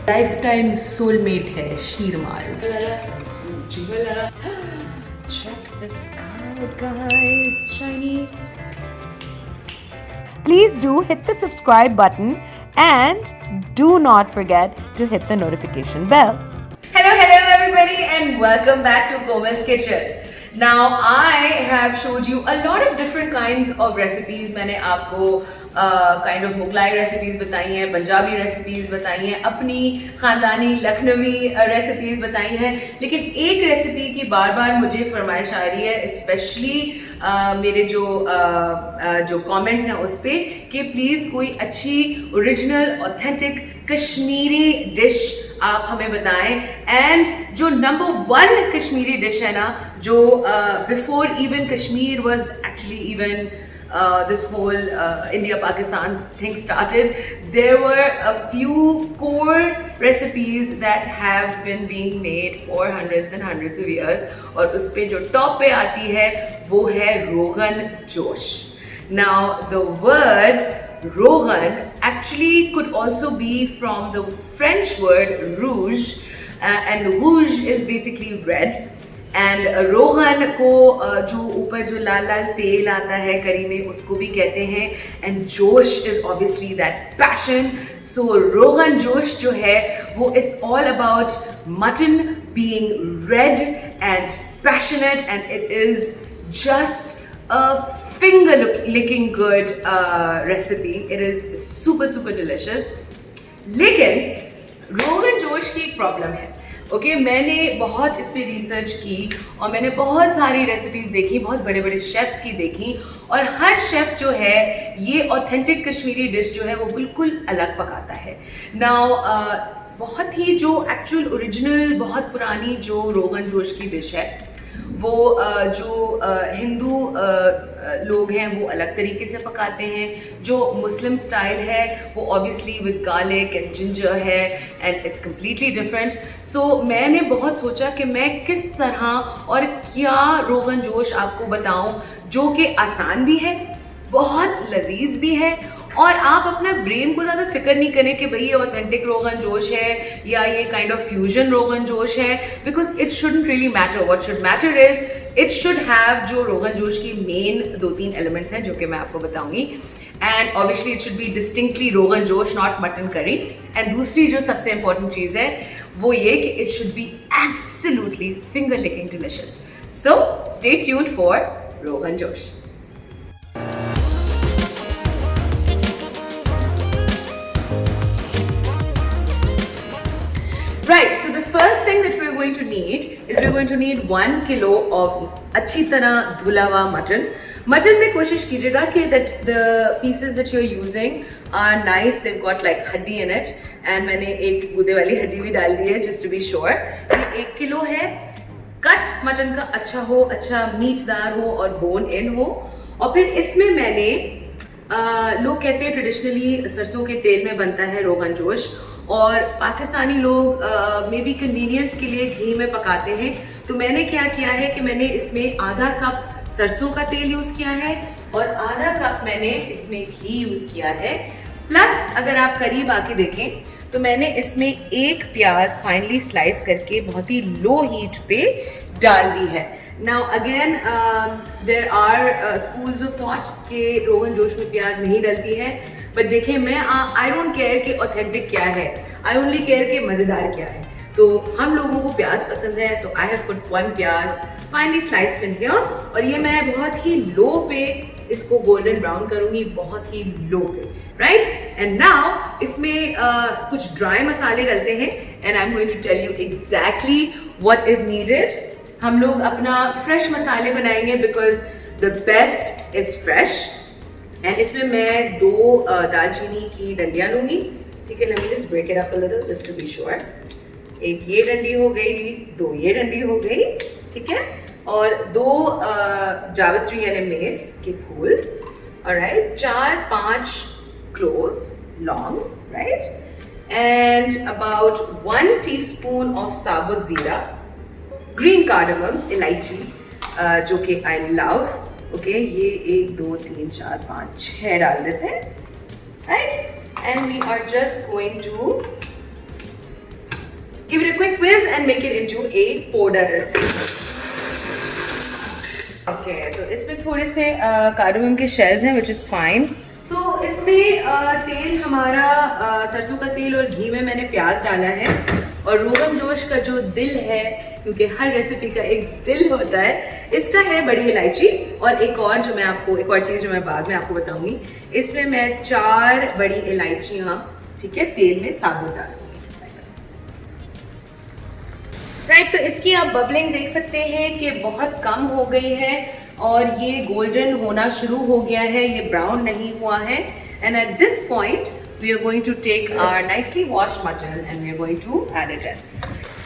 Life time soulmate है sheermal. Check this out, guys. Shiny. Please do hit the subscribe button and do not forget to hit the notification bell. Hello everybody and welcome back to Komal's Kitchen. Now I have showed you a lot of different kinds of recipes. मैंने आपको kind of Mughlai recipes बताई हैं, Punjabi recipes बताई हैं, अपनी ख़ानदानी Lucknowi recipes बताई हैं, लेकिन एक recipe की बार बार मुझे फरमाइश आ रही है, especially मेरे जो comments हैं उस पे कि प्लीज़ कोई अच्छी original authentic कश्मीरी डिश आप हमें बताएं। एंड जो नंबर 1 कश्मीरी डिश है ना, जो before even Kashmir was actually even this whole India-Pakistan thing started, there were a few core recipes that have been being made for hundreds and hundreds of years, और उस पे जो टॉप पे आती है वो है rogan josh. Now the word Rogan actually could also be from the French word rouge, and rouge is basically red, and Rogan को जो ऊपर जो लाल लाल तेल आता है करी में उसको भी कहते हैं, and जोश is obviously that passion. So Rogan जोश जो है वो it's all about mutton being red and passionate, and it is just a finger licking good recipe. It is super delicious. लेकिन रोगन जोश की एक प्रॉब्लम है। ओके, मैंने बहुत इस पे रिसर्च की और मैंने बहुत सारी रेसिपीज देखी, बहुत बड़े बड़े शेफ्स की देखी, और हर शेफ जो है ये ऑथेंटिक कश्मीरी डिश जो है वो बिल्कुल अलग पकाता है। नाउ बहुत ही जो एक्चुअल ओरिजिनल बहुत पुरानी जो रोगन जोश की डिश है वो जो हिंदू लोग हैं वो अलग तरीके से पकाते हैं, जो मुस्लिम स्टाइल है वो obviously with garlic and ginger है, एंड इट्स कम्प्लीटली डिफरेंट। सो मैंने बहुत सोचा कि मैं किस तरह और क्या रोगन जोश आपको बताऊं जो कि आसान भी है, बहुत लजीज भी है, और आप अपना ब्रेन को ज़्यादा फिक्र नहीं करें कि भाई ये ऑथेंटिक रोगन जोश है या ये kind of fusion rogan josh है, because it shouldn't really matter. What should matter is it should have जो रोगन जोश की मेन 2-3 एलिमेंट्स हैं जो कि मैं आपको बताऊंगी, and obviously it should B distinctly rogan josh, not mutton curry. And दूसरी जो सबसे इंपॉर्टेंट चीज़ है वो ये कि it should be absolutely finger licking delicious. So stay tuned for rogan josh. Right, so the first thing that we're going to need is we're going to need 1 kilo of अच्छी तरह धुला हुआ मटन। मटन में कोशिश कीजिएगा कि that the pieces that you're using are nice, they've got like हड्डी in it, and मैंने एक गूदे वाली हड्डी भी डाल दी है just to be sure। ये 1 किलो है। कट मटन का अच्छा हो, अच्छा मीटदार हो और बोन इन हो, और फिर इसमें मैंने लोग कहते हैं ट्रेडिशनली सरसों के तेल में बनता है रोगन जोश, और पाकिस्तानी लोग मे बी कन्वीनियंस के लिए घी में पकाते हैं। तो मैंने क्या किया है कि मैंने इसमें आधा कप सरसों का तेल यूज़ किया है और आधा कप मैंने इसमें घी यूज़ किया है। प्लस अगर आप करीब आके देखें तो मैंने इसमें एक प्याज फाइनली स्लाइस करके बहुत ही लो हीट पे डाल दी है। Now again there are schools of thought कि रोगन जोश में प्याज नहीं डलती है, बट देखिए मैं आई डोंट केयर कि ऑथेंटिक क्या है, आई ओनली केयर कि मज़ेदार क्या है। तो हम लोगों को प्याज पसंद है, सो आई हैव पुट 1 प्याज फाइनली स्लाइस्ड इन हियर, और ये मैं बहुत ही लो पे इसको गोल्डन ब्राउन करूंगी, बहुत ही लो पे, राइट। एंड नाउ इसमें कुछ ड्राई मसाले डलते हैं, and I am going to tell you exactly what is needed. हम लोग अपना फ्रेश मसाले बनाएंगे because the best is fresh. And इसमें मैं 2 दालचीनी की डंडियाँ लूँगी, ठीक है। Let me just break it up a little just to be sure. एक ये डंडी हो गई, 2 ये डंडी हो गई, ठीक है, और 2 जावित्री यानी मेस के फूल, ऑलराइट, 4-5 क्लोव्स लॉन्ग, right, and about 1 teaspoon of साबुत ज़ीरा, ग्रीन कार्डमम्स, इलायची जो कि आई लव, ओके, ये 1 2 3 4 5 6 डाल देते हैं, right, and we are just going to give it a quick whiz and make it into a powder. Okay, तो इसमें थोड़े से कार्डमम के शेल्स हैं, which is fine. So इसमें तेल हमारा सरसों का तेल और घी में मैंने प्याज डाला है, और रोगन जोश का जो दिल है, क्योंकि हर रेसिपी का एक दिल होता है, इसका है बड़ी इलायची। और एक और चीज़ जो मैं बाद में आपको बताऊंगी, इसमें मैं 4 बड़ी इलायचियाँ, ठीक है, तेल में साबुत डालूंगी। राइट, तो इसकी आप बबलिंग देख सकते हैं कि बहुत कम हो गई है और ये गोल्डन होना शुरू हो गया है, ये ब्राउन नहीं हुआ है। And at this point we are going to take our nicely wash mutton and we are going to add it in.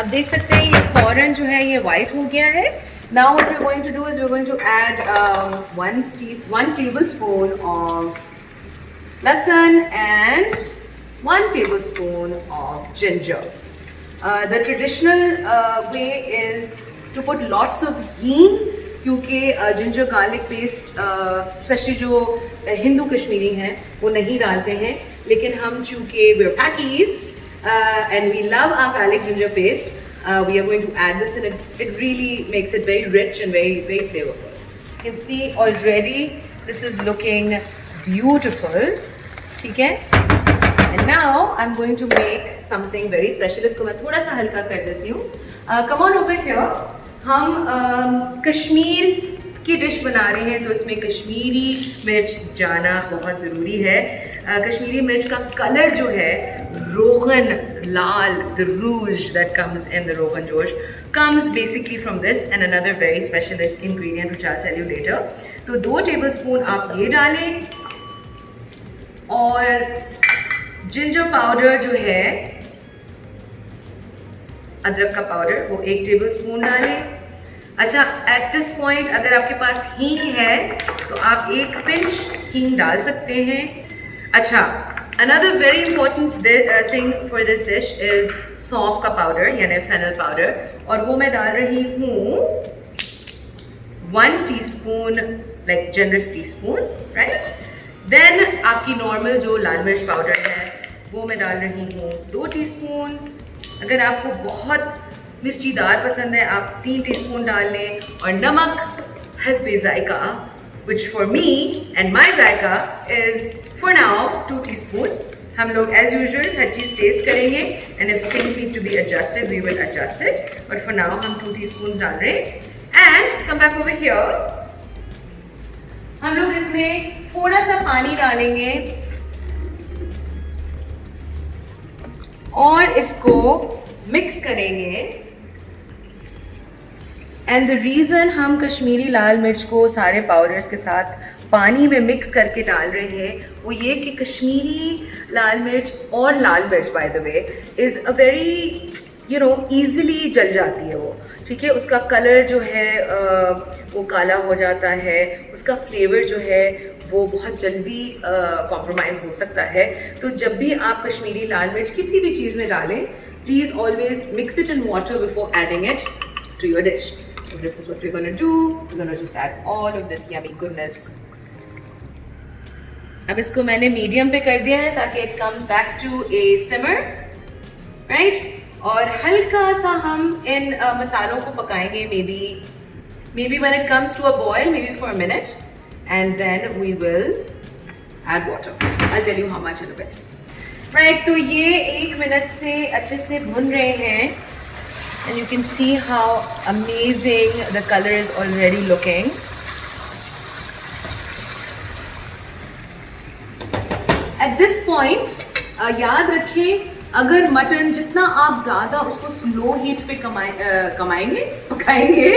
अब देख सकते हैं ये फौरन जो है ये वाइट हो गया है। Now what we are going to do is we are going to add 1 tablespoon of lahsun and 1 tablespoon of ginger. The traditional way is to put lots of ghee, क्योंकि जिंजर गार्लिक पेस्ट स्पेशली जो हिंदू कश्मीरी हैं वो नहीं डालते हैं, लेकिन हम चूँकि we're Pakis and we love our garlic ginger paste, we are going to add this and it really makes it very rich and very very flavorful. You can see already this is looking beautiful, ठीक है। And now I'm going to make something very special. इसको मैं थोड़ा सा हल्का कर देती हूँ। Come on over here. हम कश्मीर की डिश बना रहे हैं, तो इसमें कश्मीरी मिर्च जाना बहुत ज़रूरी है। कश्मीरी मिर्च का कलर जो है रोगन लाल, the rouge that comes in the rogan josh comes basically from this and another very special ingredient which I'll tell you later. तो 2 tablespoon आप ये डालें, और जिंजर पाउडर जो है, अदरक का पाउडर, वो 1 tablespoon डालें। अच्छा, एट दिस पॉइंट अगर आपके पास हींग है तो आप 1 pinch हींग डाल सकते हैं। अच्छा, another very important thing for this dish is सौंफ का पाउडर यानी फेनल पाउडर, और वो मैं डाल रही हूँ 1 teaspoon, like generous teaspoon, right. Then आपकी नॉर्मल जो लाल मिर्च पाउडर है वो मैं डाल रही हूँ 2 teaspoon। अगर आपको बहुत मिर्चीदार पसंद है आप 3 teaspoon डाल लें, और नमक हस्बे जायका, which for me and my JICA is for now 2 teaspoon। हम लोग as usual हर चीज़ टेस्ट करेंगे, and if things need to be adjusted we will adjust it, but for now हम 2 teaspoons डाल रहे हैं। and come back over here, हम लोग इसमें थोड़ा सा पानी डालेंगे और इसको मिक्स करेंगे। एंड द रीज़न हम कश्मीरी लाल मिर्च को सारे पाउडर्स के साथ पानी में मिक्स करके डाल रहे हैं वो ये कि कश्मीरी लाल मिर्च और लाल मिर्च by the way is a very easily जल जाती है वो, ठीक है। उसका कलर जो है वो काला हो जाता है, उसका फ्लेवर जो है वो बहुत जल्दी कॉम्प्रोमाइज़ हो सकता है। तो जब भी आप कश्मीरी लाल मिर्च किसी भी चीज़ में डालें, please always mix it in water before adding it to your dish. So this is what we're going to do. We're going to just add all of this yummy goodness. अब इसको मैंने मीडियम पे कर दिया है ताकि it comes back to a simmer, right? और हल्का सा हम इन मसालों को पकाएंगे, maybe when it comes to a boil, maybe for a minute, and then we will add water. I'll tell you how much in a bit. Right, तो ये 1 minute से अच्छे से भुन रहे हैं, and you can see how amazing the color is already looking. At this point, याद रखें अगर मटन जितना आप ज़्यादा उसको स्लो हीट पे पकाएंगे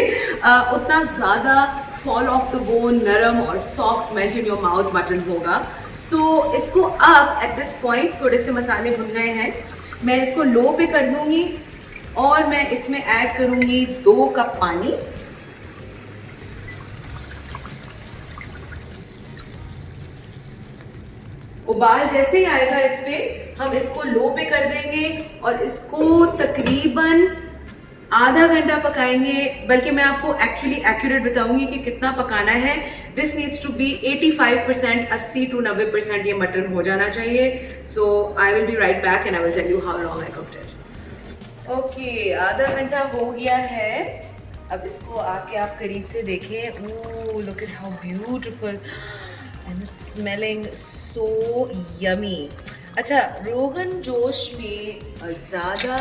उतना ज़्यादा फॉल ऑफ द बोन, नरम और soft melt in your mouth mutton होगा। सो इसको अब एट दिस पॉइंट थोड़े से मसाले भुन गए हैं, मैं इसको लो पे कर दूंगी और मैं इसमें ऐड करूंगी 2 कप पानी। उबाल जैसे ही आएगा इस पे हम इसको लो पे कर देंगे और इसको तकरीबन आधा घंटा पकाएंगे, बल्कि मैं आपको एक्चुअली एक्यूरेट बताऊंगी कि कितना पकाना है। This needs to be 85%, 80 to 90% ये मटन हो जाना चाहिए। So I will be right back and I will tell you how long I cooked it. Okay, आधा घंटा हो गया है। अब इसको आके आप करीब से देखें। Oh, look at how beautiful and it's smelling so yummy. अच्छा, रोगन जोश में ज़्यादा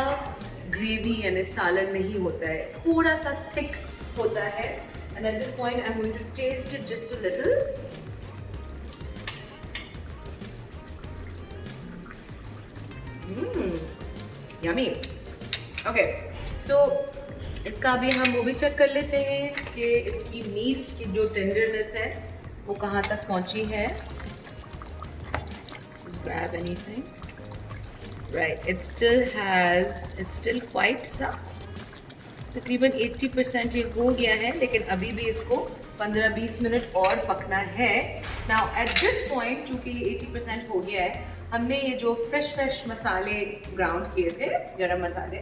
ग्रेवी यानी सालन नहीं होता है, थोड़ा सा थिक होता है। And at this point I am going to taste it just a little. Yummy. Okay, so इसका अभी हम वो भी चेक कर लेते हैं कि इसकी मीट की जो टेंडरनेस है वो कहाँ तक पहुँची है। Just grab anything. Right, it's still quite soft. तकरीबन 80% ये हो गया है, लेकिन अभी भी इसको 15-20 मिनट और पकना है। नाउ एट दिस पॉइंट चूँकि ये 80% हो गया है, हमने ये जो फ्रेश मसाले ग्राउंड किए थे, गरम मसाले,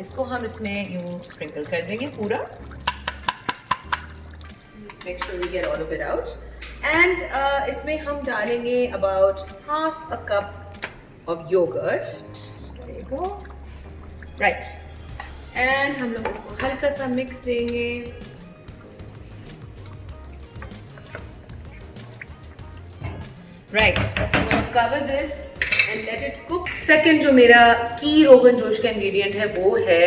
इसको हम इसमें यूँ स्प्रिंकल कर देंगे पूरा। Just make sure we get all of it out. And इसमें हम डालेंगे about half a cup of yogurt. There you go. Right. And हम लोग इसको हल्का सा मिक्स देंगे। Right. I'm gonna cover this and let it cook. Second जो मेरा की रोगन जोश का इंग्रेडिएंट है वो है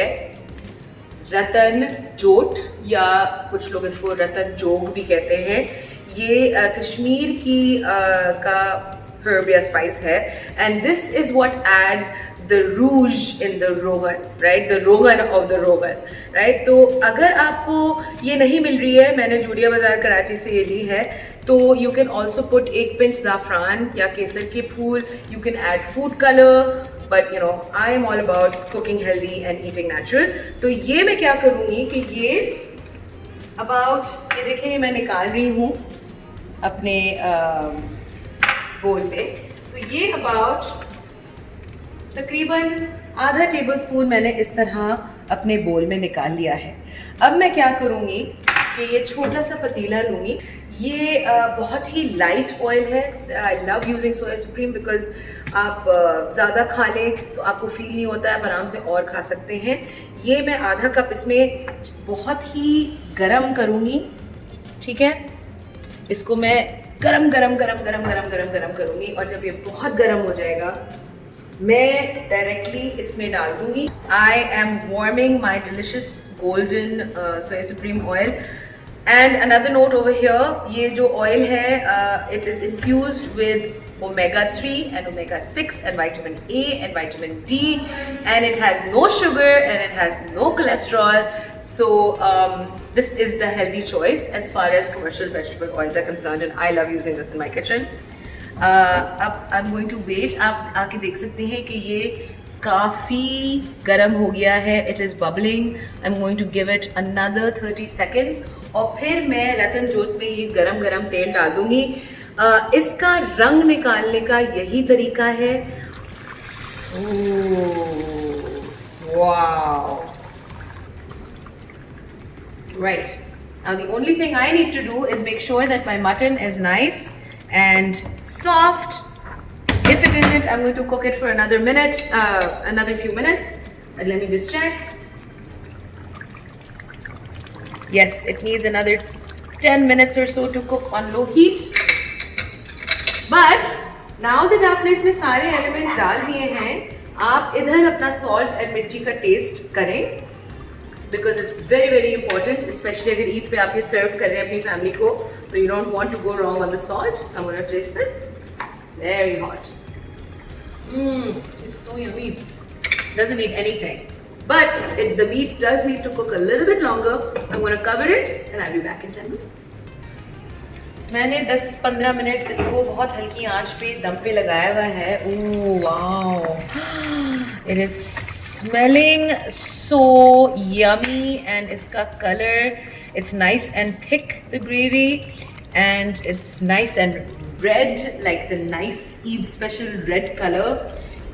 रतन जोट, या कुछ लोग इसको रतन जोग भी कहते हैं। ये कश्मीर की का herb या स्पाइस है, and this is what adds the rouge in the rogan, right, the rogan of the rogan, right. तो अगर आपको ये नहीं मिल रही है, मैंने जूडिया बाजार कराची से ये ली है, तो यू कैन ऑल्सो पुट एक पिंच ज़ाफ़रान या केसर के फूल, you can add food colour, but you know I am all about cooking healthy and eating natural. तो ये मैं क्या करूँगी कि ये अबाउट, ये देखिए मैं निकाल रही हूँ अपने बोल में, तो ये अबाउट तकरीबन आधा टेबल स्पून मैंने इस तरह अपने बोल में निकाल लिया है। अब मैं क्या करूँगी कि ये छोटा सा पतीला लूँगी। ये बहुत ही लाइट ऑयल है। I love using soya supreme because आप ज़्यादा खा लें तो आपको फील नहीं होता है, आप आराम से और खा सकते हैं। ये मैं आधा कप इसमें बहुत ही गरम करूँगी, ठीक है। इसको मैं गरम करूँगी, और जब ये बहुत गरम हो जाएगा मैं डायरेक्टली इसमें डाल दूँगी। I am warming my delicious golden soya supreme oil. And another note over here, ये जो oil है, it is infused with omega-3 and omega-6 and vitamin A and vitamin D, and it has no sugar and it has no cholesterol. So this is the healthy choice as far as commercial vegetable oils are concerned, and I love using this in my kitchen. अब I'm going to wait. आप आके देख सकते हैं कि ये काफ़ी गर्म हो गया है। It is bubbling. I am going to give it another 30 seconds, और फिर मैं रतन जोत में ये गरम तेल डाल दूँगी। इसका रंग निकालने का यही तरीका है। Wow, right. Now the only thing I need to do is make sure that my mutton is nice and soft. If it isn't, I'm going to cook it for another few minutes. And let me just check. Yes, it needs another 10 minutes or so to cook on low heat. But now that आपने इसमें सारे elements डाल दिए हैं, आप इधर अपना salt and मिर्ची का taste करें, because it's very important, especially अगर ईद पे आप ये serve कर रहे हैं अपनी family को, so you don't want to go wrong on the salt. So I'm going to taste it. Very hot. It's so yummy. Doesn't need anything. But the meat does need to cook a little bit longer. I'm going to cover it and I'll be back in 10 minutes. मैंने 10-15 minute इसको बहुत हल्की आंच पे दम पे लगाया हुआ है। Oh wow, it is smelling so yummy, and इसका color, it's nice and thick, the gravy, and it's nice and red, like the nice Eid special red color.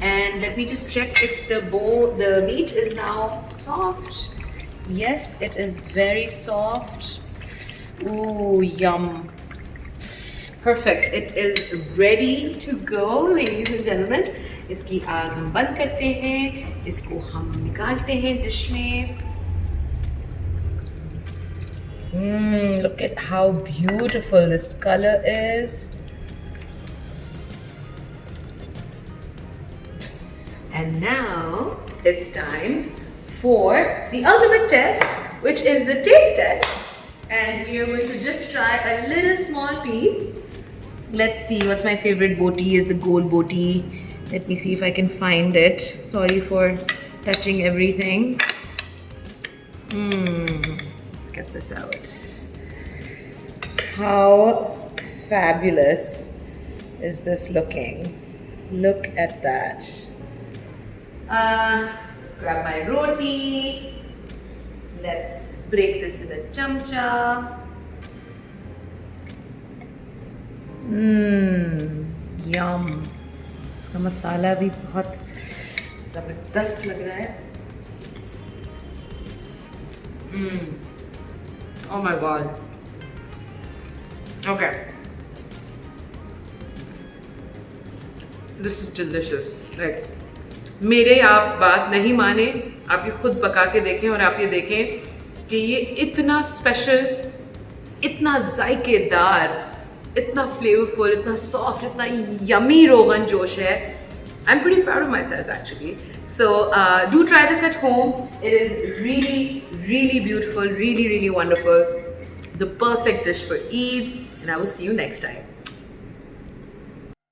And let me just check if the meat is now soft. Yes, it is very soft. Ooh, yum. Perfect. It is ready to go, ladies and gentlemen. इसकी आग हम बंद करते हैं, इसको हम निकालते हैं डिश में. Look at how beautiful this color is. And now it's time for the ultimate test, which is the taste test. And we are going to just try a little small piece. Let's see, what's my favorite boti is the gold boti. Let me see if I can find it. Sorry for touching everything. Let's get this out. How fabulous is this looking? Look at that. Let's grab my roti. Let's break this with a chamcha. Yum. इसका मसाला भी बहुत ज़बरदस्त लग रहा है. Oh my god. Okay. This is delicious. Like, मेरे आप बात नहीं माने, आप ये खुद पका के देखें और आप ये देखें कि ये इतना स्पेशल, इतना जायकेदार, इतना फ्लेवरफुल, इतना सॉफ्ट, इतना यमी रोगन जोश है. I'm pretty proud of myself actually. So do try this at home. It is really, really beautiful, really, really wonderful. The perfect dish for Eid, and I will see you next time.